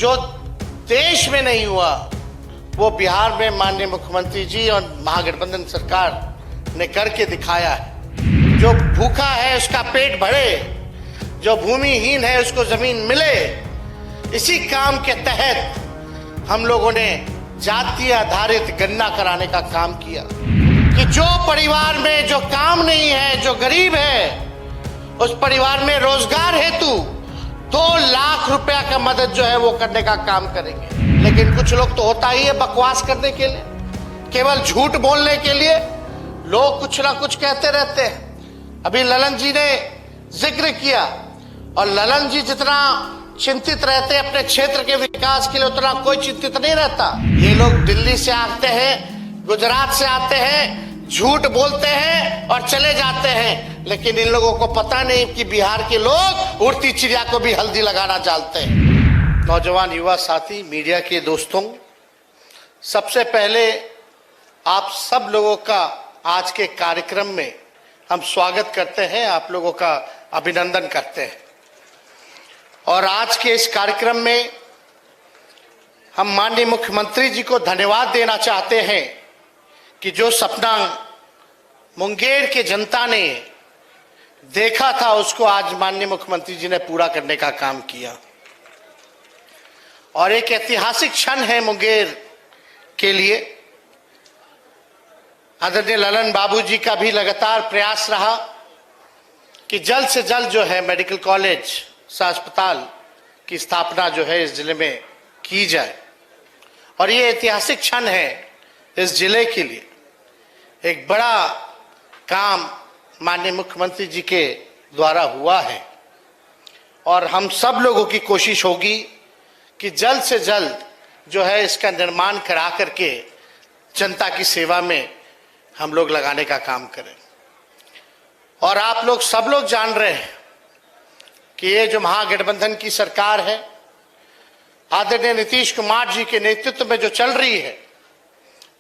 जो देश में नहीं हुआ वो बिहार में माननीय मुख्यमंत्री जी और महागठबंधन सरकार ने करके दिखाया है। जो भूखा है उसका पेट भरे, जो भूमिहीन है उसको जमीन मिले, इसी काम के तहत हम लोगों ने जातीय आधारित गणना कराने का काम किया कि जो परिवार में जो काम नहीं है, जो गरीब है, उस परिवार में रोजगार हेतु 2 लाख रुपया का मदद जो है वो करने का काम करेंगे। लेकिन कुछ लोग तो होता ही है बकवास करने के लिए, केवल झूठ बोलने के लिए लोग कुछ ना कुछ कहते रहते हैं। अभी ललन जी ने जिक्र किया, और ललन जी जितना चिंतित रहते हैं अपने क्षेत्र के विकास के लिए, उतना कोई चिंतित नहीं रहता। ये लोग दिल्ली से आते हैं, गुजरात से आते हैं, झूठ बोलते हैं और चले जाते हैं, लेकिन इन लोगों को पता नहीं कि बिहार के लोग उड़ती चिड़िया को भी हल्दी लगाना जानते हैं। नौजवान युवा साथी, मीडिया के दोस्तों, सबसे पहले आप सब लोगों का आज के कार्यक्रम में हम स्वागत करते हैं, आप लोगों का अभिनंदन करते हैं। और आज के इस कार्यक्रम में हम माननीय मुख्यमंत्री जी को धन्यवाद देना चाहते हैं कि जो सपना मुंगेर के जनता ने देखा था उसको आज माननीय मुख्यमंत्री जी ने पूरा करने का काम किया। और एक ऐतिहासिक क्षण है मुंगेर के लिए। आदरणीय ललन बाबू जी का भी लगातार प्रयास रहा कि जल्द से जल्द जो है मेडिकल कॉलेज अस्पताल की स्थापना जो है इस जिले में की जाए। और ये ऐतिहासिक क्षण है इस जिले के लिए। एक बड़ा काम माननीय मुख्यमंत्री जी के द्वारा हुआ है, और हम सब लोगों की कोशिश होगी कि जल्द से जल्द जो है इसका निर्माण करा करके जनता की सेवा में हम लोग लगाने का काम करें। और आप लोग सब लोग जान रहे हैं कि ये जो महागठबंधन की सरकार है, आदरणीय नीतीश कुमार जी के नेतृत्व में जो चल रही है,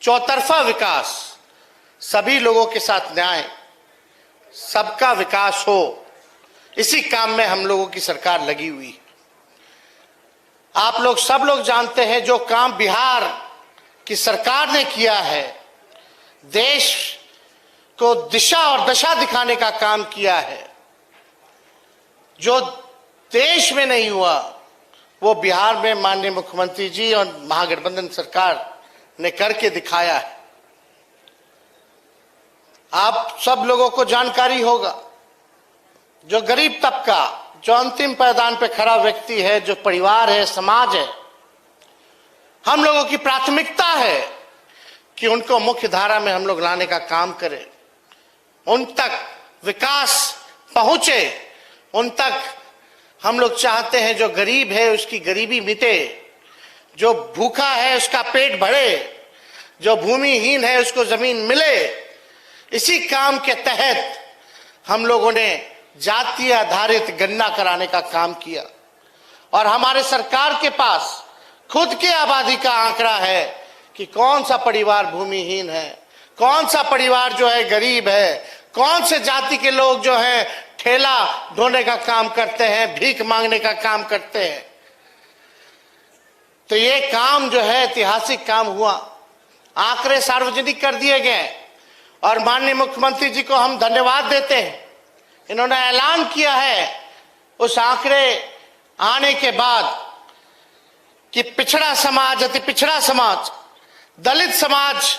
चौतरफा विकास, सभी लोगों के साथ न्याय, सबका विकास हो, इसी काम में हम लोगों की सरकार लगी हुई है। आप लोग सब लोग जानते हैं जो काम बिहार की सरकार ने किया है, देश को दिशा और दशा दिखाने का काम किया है। जो देश में नहीं हुआ वो बिहार में माननीय मुख्यमंत्री जी और महागठबंधन सरकार ने करके दिखाया है। आप सब लोगों को जानकारी होगा, जो गरीब तबका, जो अंतिम पायदान पे खड़ा व्यक्ति है, जो परिवार है, समाज है, हम लोगों की प्राथमिकता है कि उनको मुख्य धारा में हम लोग लाने का काम करें, उन तक विकास पहुंचे, उन तक हम लोग चाहते हैं जो गरीब है उसकी गरीबी मिटे, जो भूखा है उसका पेट भरे, जो भूमिहीन है उसको जमीन मिले। इसी काम के तहत हम लोगों ने जातीय आधारित गणना कराने का काम किया। और हमारे सरकार के पास खुद के आबादी का आंकड़ा है कि कौन सा परिवार भूमिहीन है, कौन सा परिवार जो है गरीब है, कौन से जाति के लोग जो हैं ठेला ढोने का काम करते हैं, भीख मांगने का काम करते हैं। तो ये काम जो है ऐतिहासिक काम हुआ, आंकड़े सार्वजनिक कर दिए गए, और माननीय मुख्यमंत्री जी को हम धन्यवाद देते हैं। इन्होंने ऐलान किया है उस आंकड़े आने के बाद कि पिछड़ा समाज, अति पिछड़ा समाज, दलित समाज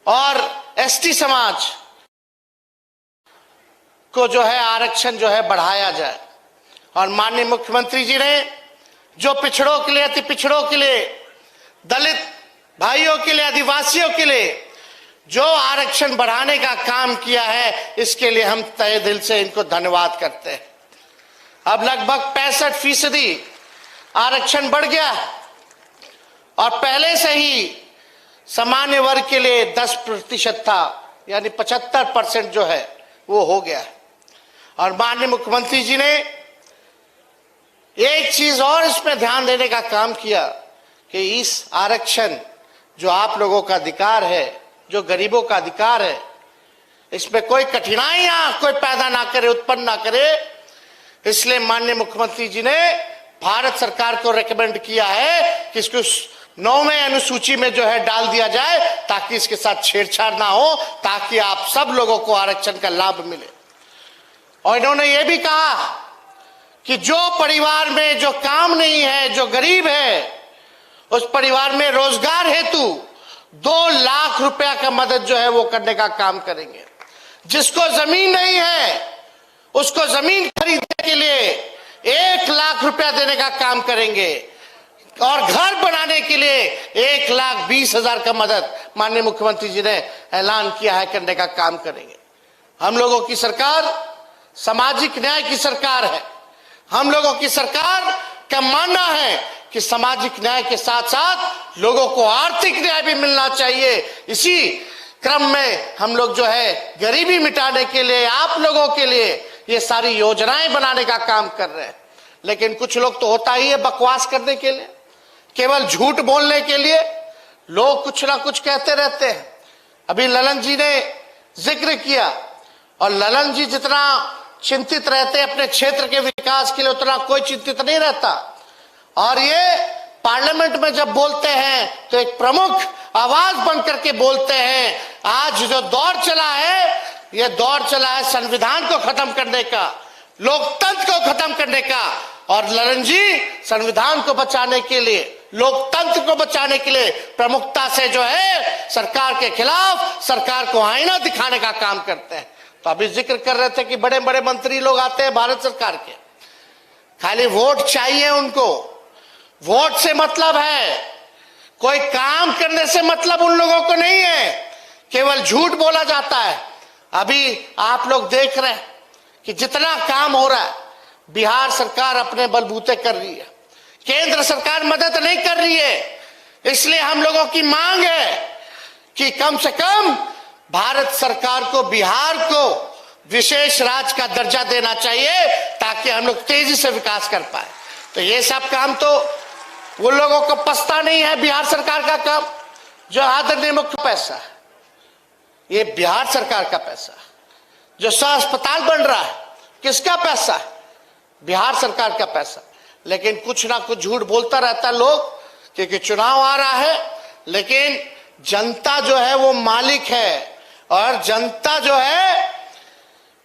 और एसटी समाज को जो है आरक्षण जो है बढ़ाया जाए। और माननीय मुख्यमंत्री जी ने जो पिछड़ों के लिए, अति पिछड़ों के लिए, दलित भाइयों के लिए, आदिवासियों के लिए जो आरक्षण बढ़ाने का काम किया है, इसके लिए हम तहे दिल से इनको धन्यवाद करते हैं। अब लगभग 65% आरक्षण बढ़ गया, और पहले से ही सामान्य वर्ग के लिए 10% था, यानी 75% जो है वो हो गया। और माननीय मुख्यमंत्री जी ने एक चीज और इसमें ध्यान देने का काम किया कि इस आरक्षण जो आप लोगों का अधिकार है, जो गरीबों का अधिकार है, इसमें कोई कठिनाइयां कोई पैदा ना करे, उत्पन्न ना करे। इसलिए माननीय मुख्यमंत्री जी ने भारत सरकार को रेकमेंड किया है कि इसको 9वें अनुसूची में जो है डाल दिया जाए, ताकि इसके साथ छेड़छाड़ ना हो, ताकि आप सब लोगों को आरक्षण का लाभ मिले। और इन्होंने ये भी कहा कि जो परिवार में जो काम नहीं है, जो गरीब है, उस परिवार में रोजगार हेतु 2 लाख रुपया का मदद जो है वो करने का काम करेंगे। जिसको जमीन नहीं है उसको जमीन खरीदने के लिए 1 लाख रुपया देने का काम करेंगे, और घर बनाने के लिए 1,20,000 का मदद माननीय मुख्यमंत्री जी ने ऐलान किया है करने का काम करेंगे। हम लोगों की सरकार सामाजिक न्याय की सरकार है। हम लोगों की सरकार का मानना है कि सामाजिक न्याय के साथ साथ लोगों को आर्थिक न्याय भी मिलना चाहिए। इसी क्रम में हम लोग जो है गरीबी मिटाने के लिए, आप लोगों के लिए ये सारी योजनाएं बनाने का काम कर रहे हैं। लेकिन कुछ लोग तो होता ही है बकवास करने के लिए, केवल झूठ बोलने के लिए लोग कुछ ना कुछ कहते रहते हैं। अभी ललन जी ने जिक्र किया, और ललन जी जितना चिंतित रहते हैं अपने क्षेत्र के विकास के लिए, उतना कोई चिंतित नहीं रहता। और ये पार्लियामेंट में जब बोलते हैं तो एक प्रमुख आवाज बन करके बोलते हैं। आज जो दौर चला है, ये दौर चला है संविधान को खत्म करने का, लोकतंत्र को खत्म करने का। और ललन जी संविधान को बचाने के लिए, लोकतंत्र को बचाने के लिए प्रमुखता से जो है सरकार के खिलाफ, सरकार को आईना दिखाने का काम करते हैं। तो अभी जिक्र कर रहे थे कि बड़े बड़े मंत्री लोग आते हैं भारत सरकार के, खाली वोट चाहिए उनको, वोट से मतलब है, कोई काम करने से मतलब उन लोगों को नहीं है, केवल झूठ बोला जाता है। अभी आप लोग देख रहे हैं कि जितना काम हो रहा है बिहार सरकार अपने बलबूते कर रही है, केंद्र सरकार मदद नहीं कर रही है। इसलिए हम लोगों की मांग है कि कम से कम भारत सरकार को बिहार को विशेष राज्य का दर्जा देना चाहिए, ताकि हम लोग तेजी से विकास कर पाए। तो ये सब काम तो उन लोगों को पछता नहीं है बिहार सरकार का काम, जो आदरणीय मुख्य पैसा है, ये बिहार सरकार का पैसा। जो अस्पताल बन रहा है, किसका पैसा है? बिहार सरकार का पैसा। लेकिन कुछ ना कुछ झूठ बोलता रहता लोग, क्योंकि चुनाव आ रहा है। लेकिन जनता जो है वो मालिक है, और जनता जो है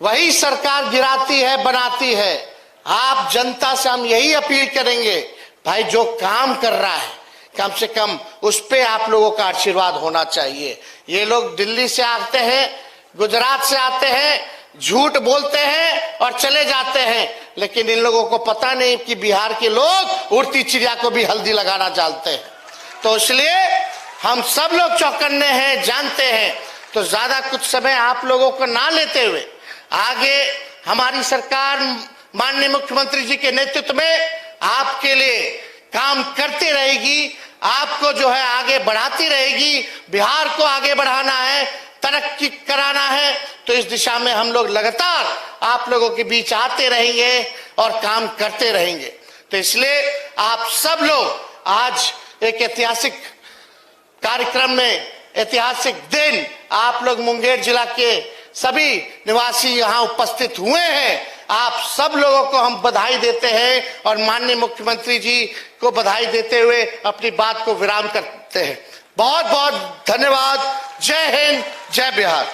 वही सरकार गिराती है, बनाती है। आप जनता से हम यही अपील करेंगे, भाई जो काम कर रहा है कम से कम उस पे आप लोगों का आशीर्वाद होना चाहिए। ये लोग दिल्ली से आते हैं, गुजरात से आते हैं, झूठ बोलते हैं और चले जाते हैं, लेकिन इन लोगों को पता नहीं कि बिहार के लोग उड़ती चिड़िया को भी हल्दी लगाना जानते हैं। तो इसलिए हम सब लोग चौकन्ने हैं, जानते हैं। तो ज्यादा कुछ समय आप लोगों को ना लेते हुए आगे हमारी सरकार माननीय मुख्यमंत्री जी के नेतृत्व में आपके लिए काम करती रहेगी, आपको जो है आगे बढ़ाती रहेगी। बिहार को आगे बढ़ाना है, तरक्की कराना है, तो इस दिशा में हम लोग लगातार आप लोगों के बीच आते रहेंगे और काम करते रहेंगे। तो इसलिए आप सब लोग आज एक ऐतिहासिक कार्यक्रम में, ऐतिहासिक दिन, आप लोग मुंगेर जिला के सभी निवासी यहाँ उपस्थित हुए हैं। आप सब लोगों को हम बधाई देते हैं और माननीय मुख्यमंत्री जी को बधाई देते हुए अपनी बात को विराम करते हैं। बहुत बहुत धन्यवाद। जय हिंद, जय बिहार।